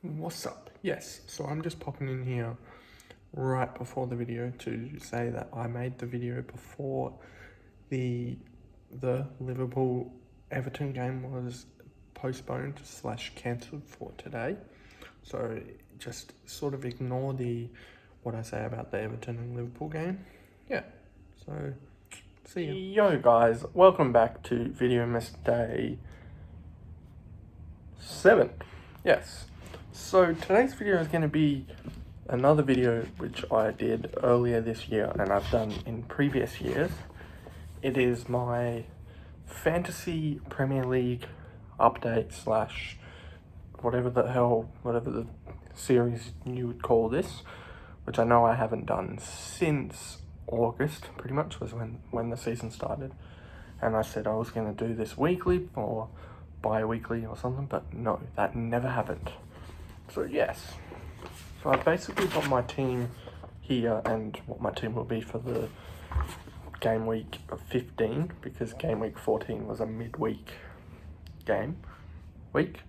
What's up? Yes, so I'm just popping in here right before the video to say that I made the video before the Liverpool Everton game was postponed / cancelled for today. So just sort of ignore what I say about the Everton and Liverpool game. Yeah. So see ya. Yo guys, welcome back to Videomas Day 7. Yes. So today's video is going to be another video which I did earlier this year and I've done in previous years. It is my Fantasy Premier League update / whatever the series you would call this, which I know I haven't done since August, pretty much was when the season started. And I said I was going to do this weekly or bi-weekly or something, but no, that never happened. So yes, so I've basically got my team here and what my team will be for the game week 15, because game week 14 was a midweek game week.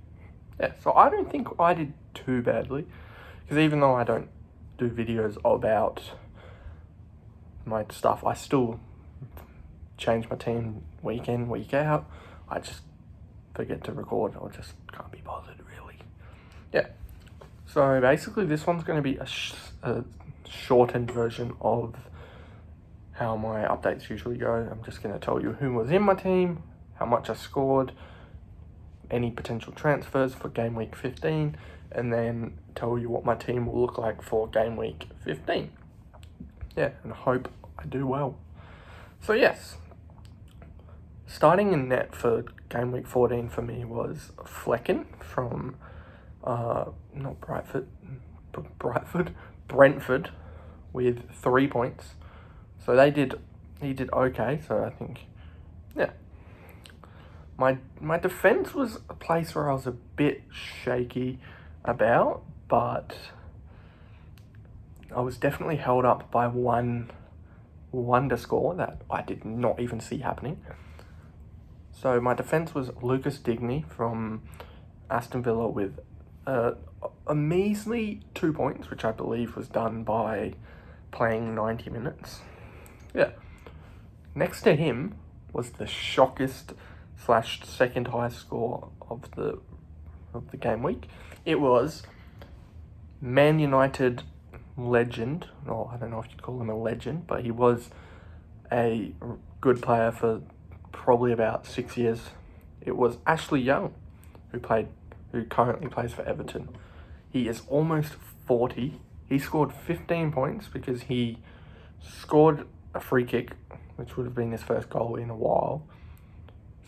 Yeah, so I don't think I did too badly, because even though I don't do videos about my stuff, I still change my team week in, week out. I just forget to record or just can't be bothered really. Yeah. So basically this one's going to be a shortened version of how my updates usually go. I'm just going to tell you who was in my team, how much I scored, any potential transfers for game week 15, and then tell you what my team will look like for game week 15. Yeah, and I hope I do well. So yes, starting in net for game week 14 for me was Flecken from Brentford with 3 points. So he did okay. So I think, yeah. My defense was a place where I was a bit shaky about, but I was definitely held up by one wonder score that I did not even see happening. So my defense was Lucas Digne from Aston Villa with a measly 2 points, which I believe was done by playing 90 minutes. Yeah. Next to him was the shockest / second highest score of the game week. It was Man United legend, or I don't know if you'd call him a legend, but he was a good player for probably about 6 years. It was Ashley Young, who currently plays for Everton. He is almost 40. He scored 15 points because he scored a free kick, which would have been his first goal in a while.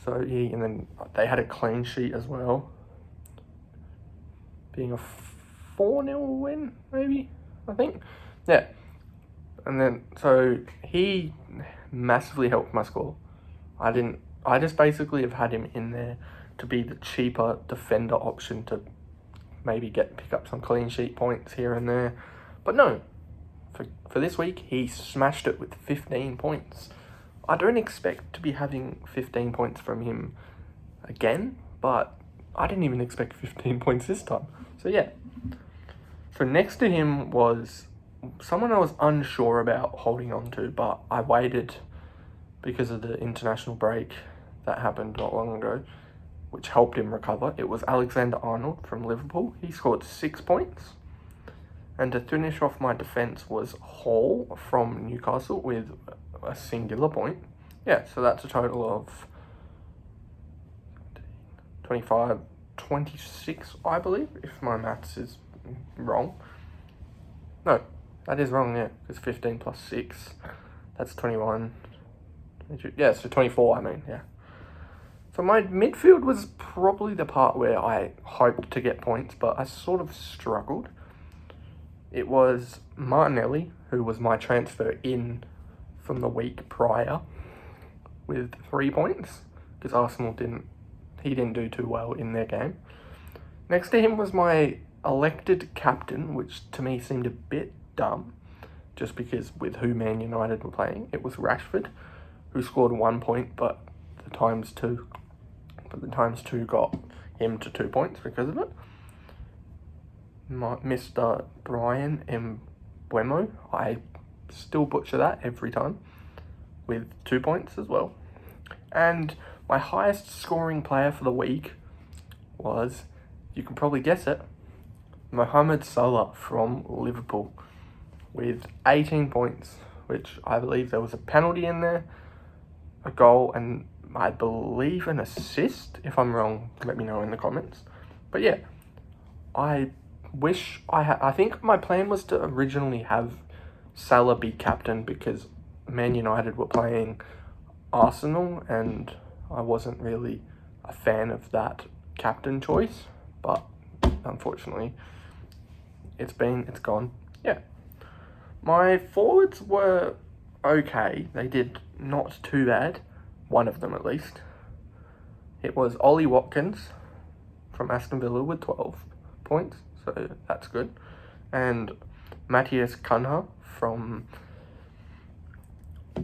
So and then they had a clean sheet as well, being a 4-0 win, maybe, I think. Yeah. And then, so he massively helped my score. I just basically have had him in there to be the cheaper defender option to maybe pick up some clean sheet points here and there. But no, for this week, he smashed it with 15 points. I don't expect to be having 15 points from him again, but I didn't even expect 15 points this time. So yeah. So next to him was someone I was unsure about holding on to, but I waited because of the international break that happened not long ago, which helped him recover. It was Alexander-Arnold from Liverpool. He scored 6 points. And to finish off my defence was Hall from Newcastle with a singular point. Yeah, so that's a total of 26, I believe, if my maths is wrong. No, that is wrong, yeah, because 15 plus 6, that's 21. 22, yeah, so 24, I mean, yeah. So my midfield was probably the part where I hoped to get points, but I sort of struggled. It was Martinelli, who was my transfer in from the week prior, with 3 points, because Arsenal didn't do too well in their game. Next to him was my elected captain, which to me seemed a bit dumb, just because with who Man United were playing. It was Rashford, who scored 1 point, but the times two got him to 2 points because of it. Mr. Brian Mbeumo. I still butcher that every time, with 2 points as well. And my highest scoring player for the week was, you can probably guess it, Mohamed Salah from Liverpool with 18 points, which I believe there was a penalty in there, a goal, and I believe an assist. If I'm wrong, let me know in the comments. But yeah, I think my plan was to originally have Salah be captain because Man United were playing Arsenal and I wasn't really a fan of that captain choice, but unfortunately it's gone. Yeah. My forwards were okay. They did not too bad. One of them at least. It was Ollie Watkins from Aston Villa with 12 points, so that's good. And Matthias Cunha from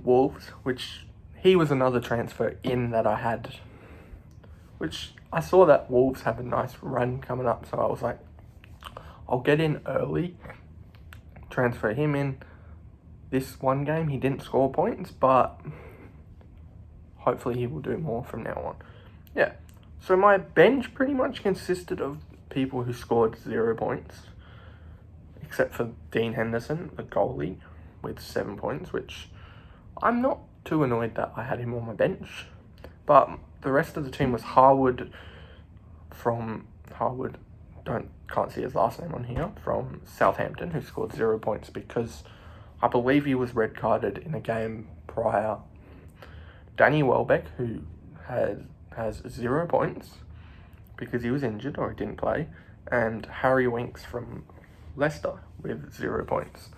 Wolves, which he was another transfer in that I had, which I saw that Wolves have a nice run coming up, so I was like, I'll get in early, transfer him in. This one game he didn't score points, but hopefully he will do more from now on. Yeah, so my bench pretty much consisted of people who scored 0 points, except for Dean Henderson, the goalie, with 7 points, which I'm not too annoyed that I had him on my bench. But the rest of the team was Harwood, can't see his last name on here, from Southampton, who scored 0 points because I believe he was red carded in a game prior. Danny Welbeck, who has 0 points because he was injured or he didn't play, and Harry Winks from Leicester with 0 points.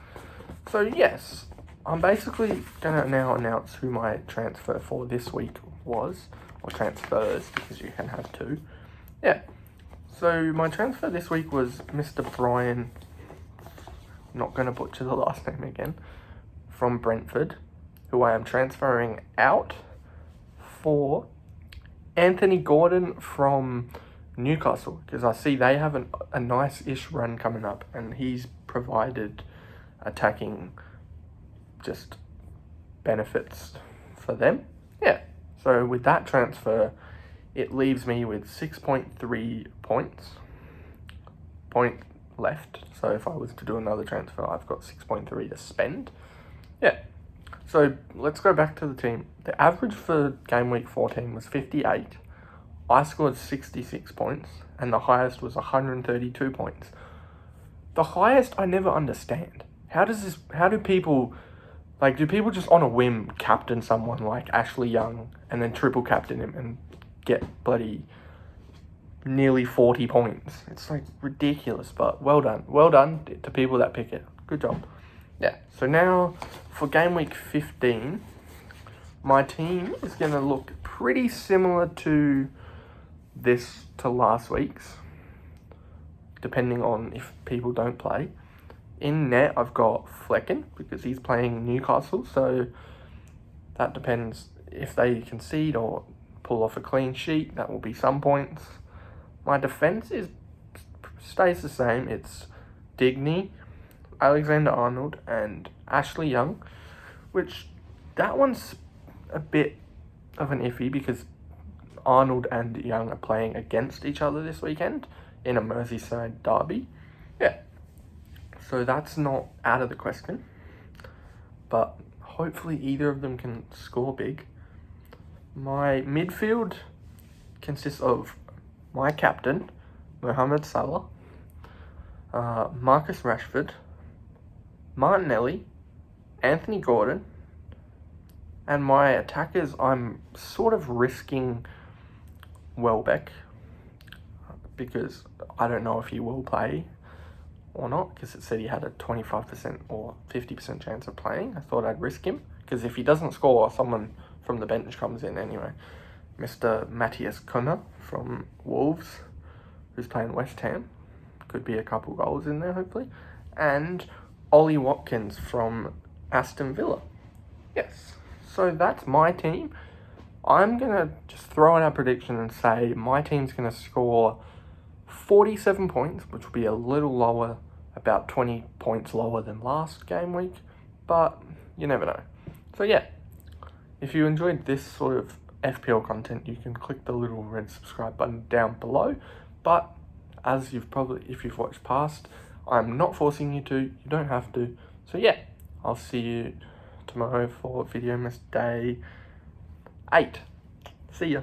So yes, I'm basically going to now announce who my transfer for this week was, or transfers, because you can have 2. Yeah, so my transfer this week was Mr. Brian, not going to butcher the last name again, from Brentford, who I am transferring out for Anthony Gordon from Newcastle, because I see they have a nice-ish run coming up, and he's provided attacking just benefits for them. Yeah, so with that transfer, it leaves me with 6.3 point left. So if I was to do another transfer, I've got 6.3 to spend. Yeah, so let's go back to the team. The average for game week 14 was 58. I scored 66 points, and the highest was 132 points. The highest I never understand. How do people just on a whim captain someone like Ashley Young and then triple captain him and get bloody nearly 40 points? It's like ridiculous, but well done. Well done to people that pick it. Good job. Yeah, so now for game week 15, my team is going to look pretty similar to last week's, depending on if people don't play. In net, I've got Flecken because he's playing Newcastle, so that depends if they concede or pull off a clean sheet. That will be some points. My defense stays the same. It's Digny, Alexander-Arnold, and Ashley Young, which that one's a bit of an iffy because Arnold and Young are playing against each other this weekend in a Merseyside derby. Yeah, so that's not out of the question, but hopefully either of them can score big. My midfield consists of my captain, Mohamed Salah, Marcus Rashford, Martinelli, Anthony Gordon, and my attackers, I'm sort of risking Welbeck because I don't know if he will play or not, because it said he had a 25% or 50% chance of playing. I thought I'd risk him because if he doesn't score, someone from the bench comes in anyway. Mr. Matthias Cunha from Wolves, who's playing West Ham. Could be a couple goals in there, hopefully. And Ollie Watkins from Aston Villa. Yes, so that's my team. I'm going to just throw in a prediction and say my team's going to score 47 points, which will be a little lower, about 20 points lower than last game week, but you never know. So yeah, if you enjoyed this sort of FPL content, you can click the little red subscribe button down below, but as if you've watched past, I'm not forcing you to, you don't have to. So yeah, I'll see you tomorrow for Videomas Day 8. See ya.